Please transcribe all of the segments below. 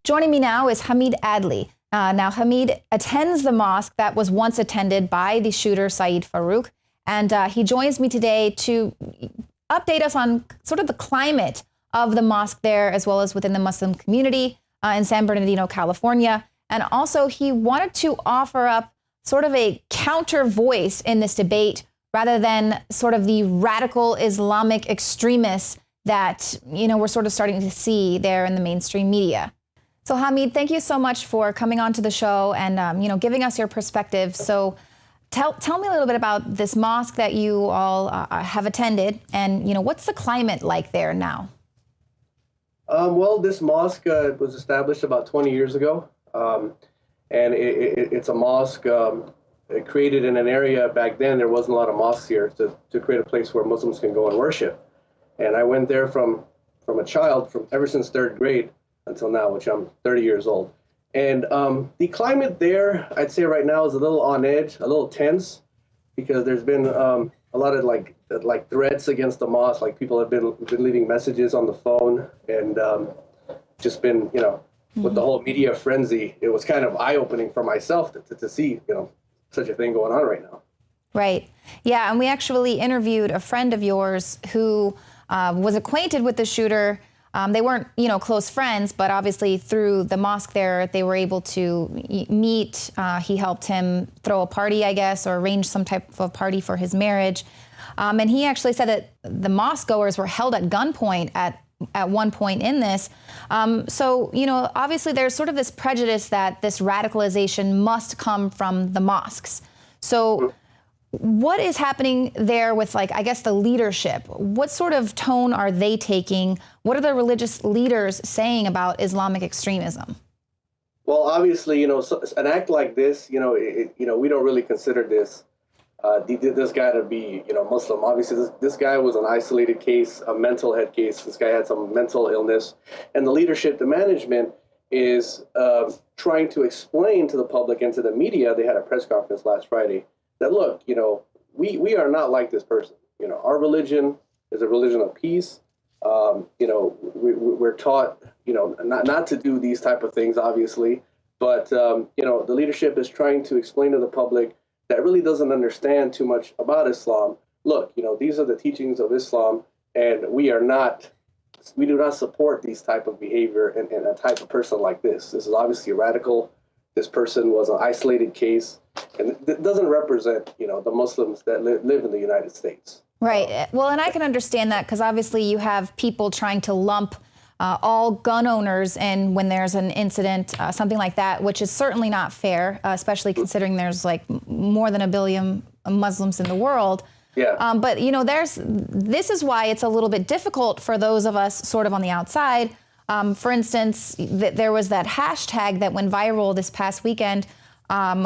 Joining me now is Hamid Adli. Now, Hamid attends the mosque that was once attended by the shooter, Saeed Farouk, and he joins me today to update us on sort of the climate of the mosque there, as well as within the Muslim community in San Bernardino, California. And also, he wanted to offer up sort of a counter voice in this debate, rather than sort of the radical Islamic extremists that, we're sort of starting to see there in the mainstream media. So Hamid, thank you so much for coming onto the show and, giving us your perspective. So tell me a little bit about this mosque that you all have attended and, what's the climate like there now? Well, this mosque was established about 20 years ago. And it's a mosque created in an area back then. There wasn't a lot of mosques here to create a place where Muslims can go and worship. And I went there from a child, ever since third grade until now, which I'm 30 years old. And the climate there, I'd say right now, is a little on edge, a little tense, because there's been a lot of like threats against the mosque. Like people have been leaving messages on the phone, and just been, with the whole media frenzy, it was kind of eye-opening for myself to see, such a thing going on right now. Right. Yeah, and we actually interviewed a friend of yours who was acquainted with the shooter. They weren't, close friends, but obviously through the mosque there, they were able to meet. He helped him throw a party, I guess, or arrange some type of party for his marriage. And he actually said that the mosque goers were held at gunpoint at one point in this. So, obviously there's sort of this prejudice that this radicalization must come from the mosques. So what is happening there with, I guess, the leadership? What sort of tone are they taking? What are the religious leaders saying about Islamic extremism? Well, obviously, an act like this, we don't really consider this guy to be, Muslim. Obviously, this guy was an isolated case, a mental head case. This guy had some mental illness, and the leadership, the management, is trying to explain to the public and to the media. They had a press conference last Friday that, look, we are not like this person. Our religion is a religion of peace. We're taught, not to do these type of things, obviously. But, the leadership is trying to explain to the public that really doesn't understand too much about Islam. Look, these are the teachings of Islam, and we do not support these type of behavior and a type of person like this. This is obviously radical. This person was an isolated case, and it doesn't represent, the Muslims that live in the United States. Right. Well, and I can understand that because obviously you have people trying to lump all gun owners in when there's an incident, something like that, which is certainly not fair, especially considering there's more than 1 billion Muslims in the world. Yeah. But, this is why it's a little bit difficult for those of us sort of on the outside. For instance, there was that hashtag that went viral this past weekend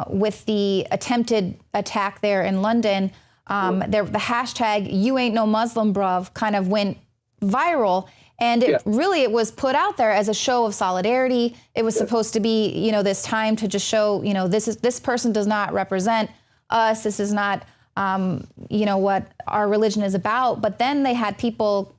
with the attempted attack there in London. The hashtag "You ain't no Muslim, bruv" kind of went viral. And it was put out there as a show of solidarity. It was supposed to be, this time to just show, this person does not represent us. This is not, what our religion is about. But then they had people,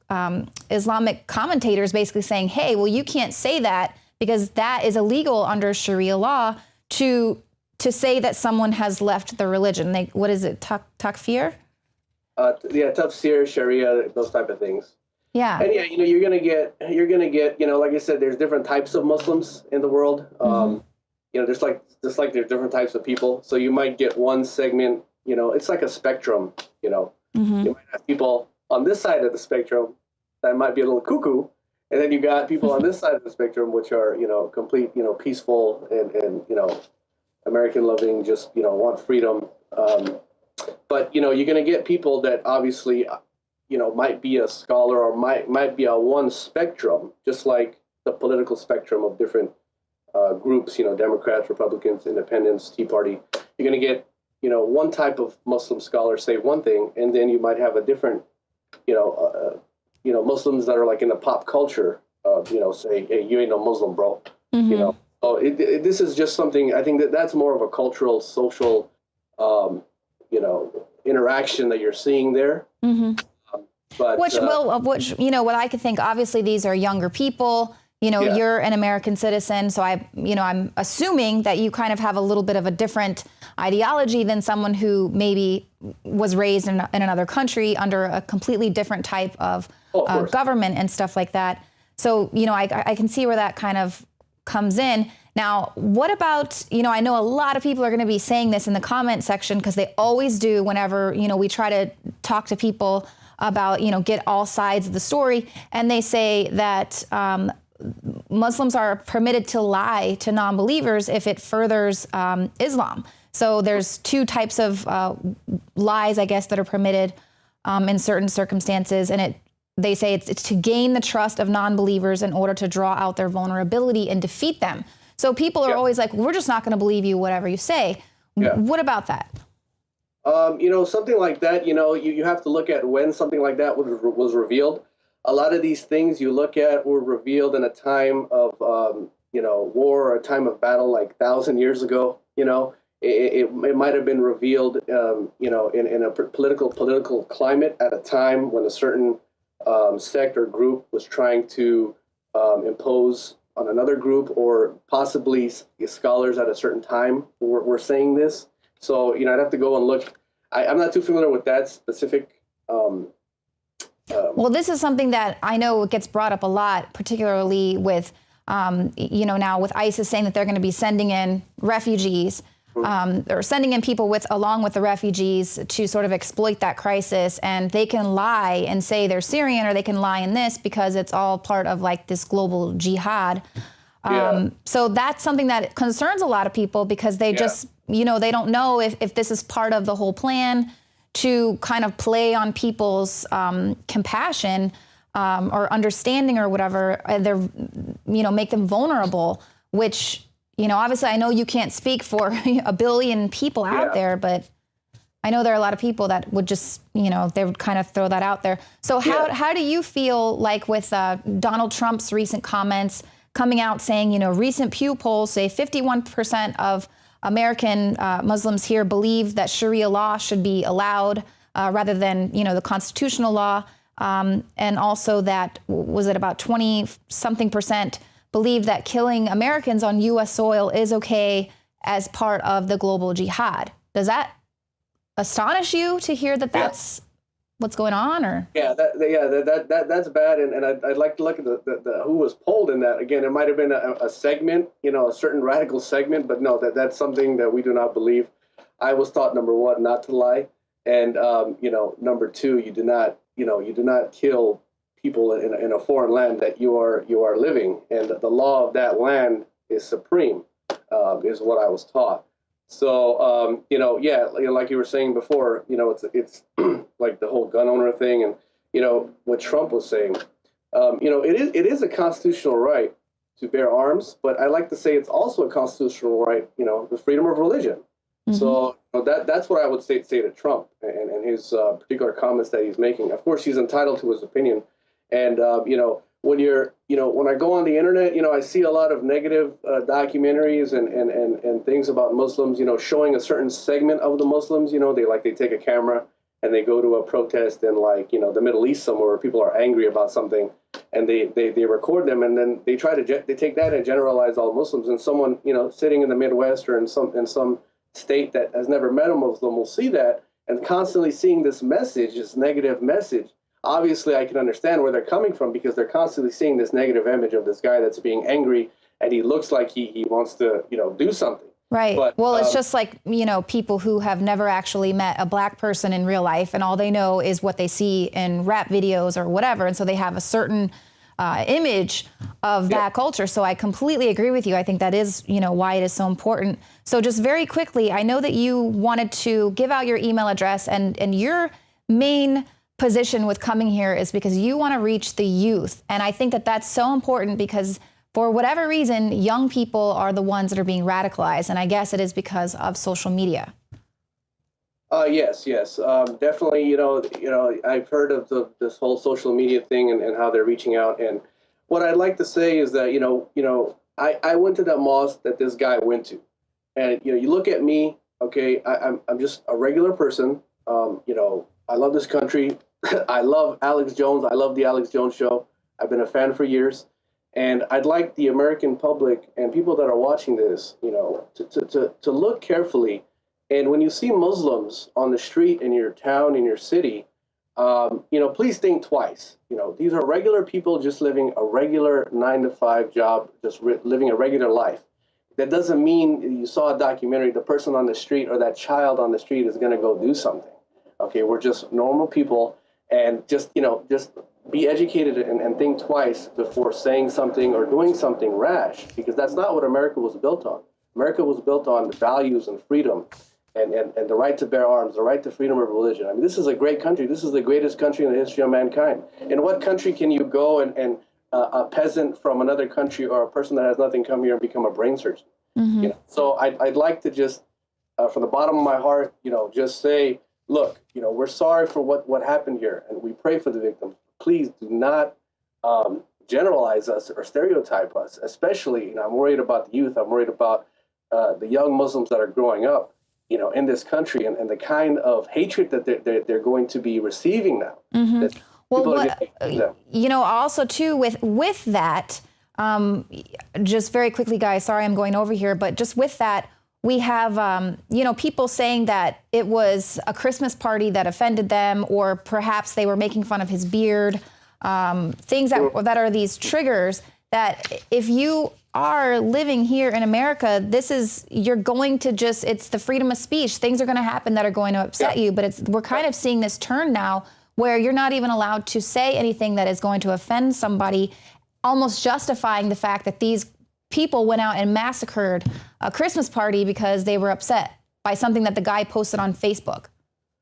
Islamic commentators basically saying, hey, well, you can't say that because that is illegal under Sharia law to say that someone has left the religion. What is it, takfir? Tafsir, Sharia, those type of things. Yeah. And you're gonna get, like I said, there's different types of Muslims in the world. Just like there's different types of people. So you might get one segment, it's like a spectrum, You might have people on this side of the spectrum that might be a little cuckoo, and then you got people on this side of the spectrum which are, complete, peaceful and American loving, just, want freedom. But you're gonna get people that obviously might be a scholar or might be on one spectrum, just like the political spectrum of different groups, Democrats, Republicans, Independents, Tea Party. You're going to get, one type of Muslim scholar say one thing, and then you might have a different, Muslims that are in the pop culture, say, hey, you ain't no Muslim, bro. This is just something, I think that's more of a cultural, social, interaction that you're seeing there. But, what I could think, obviously these are younger people, Yeah. you're an American citizen, so I'm assuming that you kind of have a little bit of a different ideology than someone who maybe was raised in another country under a completely different type of government and stuff like that. So, I can see where that kind of comes in. Now, what about, I know a lot of people are going to be saying this in the comment section because they always do whenever, we try to talk to people about, get all sides of the story. And they say that Muslims are permitted to lie to non-believers if it furthers Islam. So there's two types of lies, I guess, that are permitted in certain circumstances. And they say it's to gain the trust of non-believers in order to draw out their vulnerability and defeat them. So people are always like, we're just not going to believe you, whatever you say. What about that? Something like that, you have to look at when something like that was revealed. A lot of these things you look at were revealed in a time of, war or a time of battle like 1,000 years ago. It might have been revealed, in a political climate at a time when a certain sect or group was trying to impose on another group, or possibly scholars at a certain time were saying this. So, I'd have to go and look. I'm not too familiar with that specific. Well, this is something that I know gets brought up a lot, particularly with, now with ISIS saying that they're going to be sending in refugees, or sending in people along with the refugees to sort of exploit that crisis. And they can lie and say they're Syrian, or they can lie in this because it's all part of like this global jihad. So that's something that concerns a lot of people because they just, they don't know if this is part of the whole plan to kind of play on people's compassion or understanding or whatever. They're, make them vulnerable, which, obviously I know you can't speak for a billion people out there, but I know there are a lot of people that would just, they would kind of throw that out there. So how do you feel like with Donald Trump's recent comments coming out saying, recent Pew polls say 51% of American Muslims here believe that Sharia law should be allowed rather than, the constitutional law. And also that, was it about 20-something% believe that killing Americans on U.S. soil is okay as part of the global jihad. Does that astonish you to hear that that's what's going on? Or that's bad. And I'd like to look at the who was polled in that. Again, it might have been a segment, a certain radical segment, but no, that's something that we do not believe. I was taught, number one, not to lie, and number two, you do not kill people in a foreign land that you are living, and the law of that land is supreme, is what I was taught. So like you were saying before, it's like the whole gun owner thing, and what Trump was saying. It is a constitutional right to bear arms, but I like to say it's also a constitutional right, the freedom of religion. Mm-hmm. So that's what I would say to Trump and his particular comments that he's making. Of course, he's entitled to his opinion. And, when I go on the internet, I see a lot of negative documentaries and things about Muslims, showing a certain segment of the Muslims, they take a camera and they go to a protest in the Middle East somewhere where people are angry about something, and they record them, and then they take that and generalize all Muslims. And someone, sitting in the Midwest or in some state that has never met a Muslim will see that, and constantly seeing this message, this negative message. Obviously, I can understand where they're coming from because they're constantly seeing this negative image of this guy that's being angry, and he looks like he wants to, do something. Right. But, well, it's just like, people who have never actually met a black person in real life, and all they know is what they see in rap videos or whatever. And so they have a certain image of that culture. So I completely agree with you. I think that is, why it is so important. So just very quickly, I know that you wanted to give out your email address, and your main position with coming here is because you want to reach the youth. And I think that that's so important because for whatever reason, young people are the ones that are being radicalized. And I guess it is because of social media. Yes, definitely. I've heard of this whole social media thing and how they're reaching out. And what I'd like to say is that, I went to that mosque that this guy went to, and, you look at me, okay, I'm just a regular person. I love this country. I love Alex Jones. I love the Alex Jones show. I've been a fan for years. And I'd like the American public and people that are watching this, to look carefully. And when you see Muslims on the street in your town, in your city, please think twice. These are regular people just living a regular 9-to-5 job, just living a regular life. That doesn't mean you saw a documentary, the person on the street or that child on the street is going to go do something. Okay, we're just normal people, and just be educated and think twice before saying something or doing something rash, because that's not what America was built on. America was built on values and freedom and the right to bear arms, the right to freedom of religion. I mean, this is a great country. This is the greatest country in the history of mankind. In what country can you go and a peasant from another country or a person that has nothing come here and become a brain surgeon? Mm-hmm. So I'd like to just, from the bottom of my heart, just say, look, we're sorry for what happened here, and we pray for the victims. Please do not generalize us or stereotype us. Especially, I'm worried about the youth. I'm worried about the young Muslims that are growing up, in this country, and the kind of hatred that they're going to be receiving now. Mm-hmm. Well, also too with that, just very quickly, guys. Sorry, I'm going over here, but just with that, we have people saying that it was a Christmas party that offended them, or perhaps they were making fun of his beard. Things that are these triggers that if you are living here in America, you're going to it's the freedom of speech. Things are going to happen that are going to upset you, but we're kind of seeing this turn now where you're not even allowed to say anything that is going to offend somebody, almost justifying the fact that these people went out and massacred a Christmas party because they were upset by something that the guy posted on Facebook.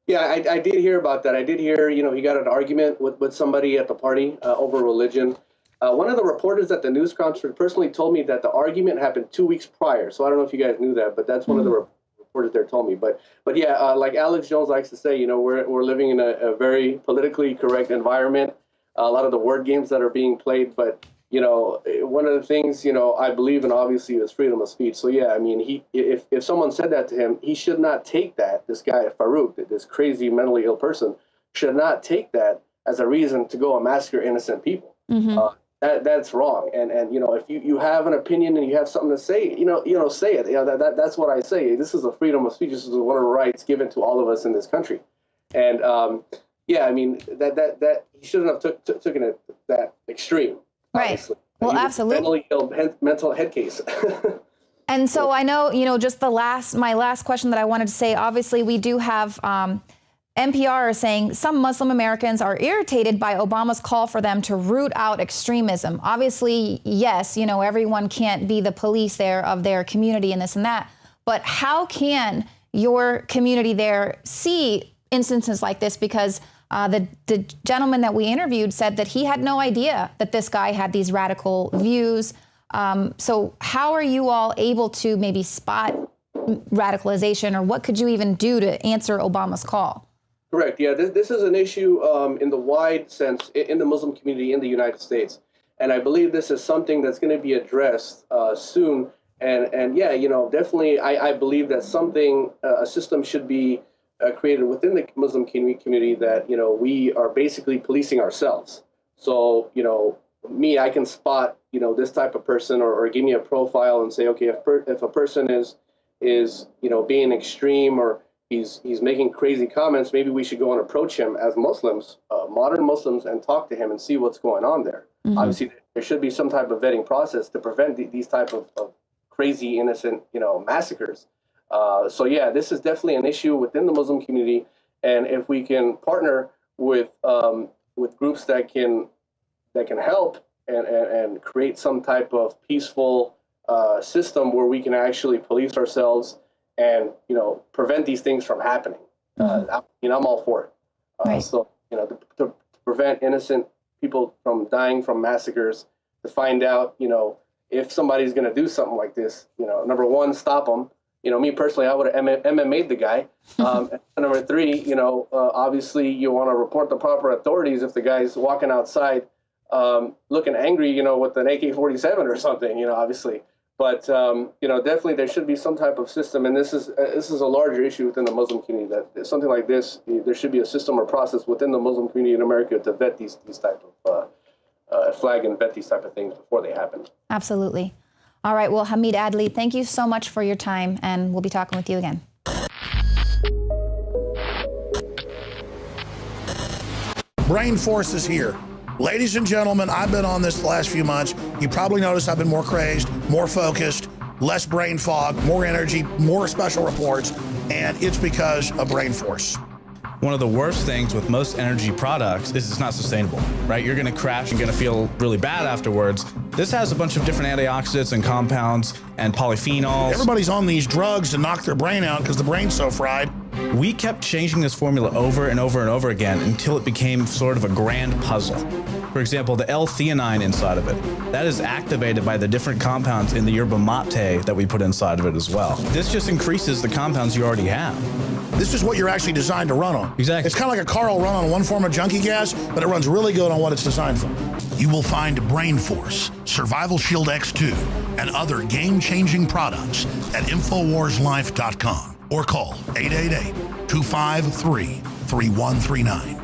Yeah, I did hear about that. I did hear, he got an argument with somebody at the party over religion. One of the reporters at the news conference personally told me that the argument happened 2 weeks prior. So I don't know if you guys knew that, but that's one of the reporters there told me. But yeah, like Alex Jones likes to say, we're living in a very politically correct environment. A lot of the word games that are being played, but one of the things, I believe in, obviously, is freedom of speech. So yeah, I mean, if someone said that to him, he should not take that. This guy Farouk, this crazy mentally ill person, should not take that as a reason to go and massacre innocent people. Mm-hmm. That's wrong. And if you have an opinion and you have something to say, say it. That's what I say. This is a freedom of speech. This is one of the rights given to all of us in this country. And yeah, I mean that he shouldn't have taken it that extreme. Right. Obviously. Well, absolutely. Mentally ill, mental head case. And so I know, just my last question that I wanted to say, obviously we do have NPR is saying some Muslim Americans are irritated by Obama's call for them to root out extremism. Obviously, yes, everyone can't be the police there of their community and this and that. But how can your community there see instances like this? Because the gentleman that we interviewed said that he had no idea that this guy had these radical views. So how are you all able to maybe spot radicalization, or what could you even do to answer Obama's call? Correct. Yeah, this is an issue in the wide sense in the Muslim community in the United States. And I believe this is something that's going to be addressed soon. And yeah, definitely I believe that a system should be created within the Muslim community that, we are basically policing ourselves. So, I can spot, this type of person or give me a profile and say, okay, if a person is being extreme or he's making crazy comments, maybe we should go and approach him as Muslims, modern Muslims, and talk to him and see what's going on there. Mm-hmm. Obviously, there should be some type of vetting process to prevent these type of crazy, innocent, massacres. So yeah, this is definitely an issue within the Muslim community, and if we can partner with groups that can help and create some type of peaceful system where we can actually police ourselves and prevent these things from happening. Mm-hmm. I'm all for it. Right. So to prevent innocent people from dying from massacres, to find out if somebody's going to do something like this, number one, stop them. Me personally, I would have MMA'd the guy. And number three, obviously you want to report the proper authorities if the guy's walking outside looking angry, with an AK-47 or something, obviously. But, definitely there should be some type of system. And this is a larger issue within the Muslim community, that something like this, there should be a system or process within the Muslim community in America to vet these type flag and vet these type of things before they happen. Absolutely. All right. Well, Hamid Adli, thank you so much for your time, and we'll be talking with you again. Brain Force is here. Ladies and gentlemen, I've been on this the last few months. You probably noticed I've been more crazed, more focused, less brain fog, more energy, more special reports, and it's because of Brain Force. One of the worst things with most energy products is it's not sustainable, right? You're gonna crash and gonna feel really bad afterwards. This has a bunch of different antioxidants and compounds and polyphenols. Everybody's on these drugs to knock their brain out because the brain's so fried. We kept changing this formula over and over and over again until it became sort of a grand puzzle. For example, the L-theanine inside of it, that is activated by the different compounds in the yerba mate that we put inside of it as well. This just increases the compounds you already have. This is what you're actually designed to run on. Exactly. It's kind of like a car will run on one form of junkie gas, but it runs really good on what it's designed for. You will find Brain Force, Survival Shield X2, and other game-changing products at InfoWarsLife.com or call 888-253-3139.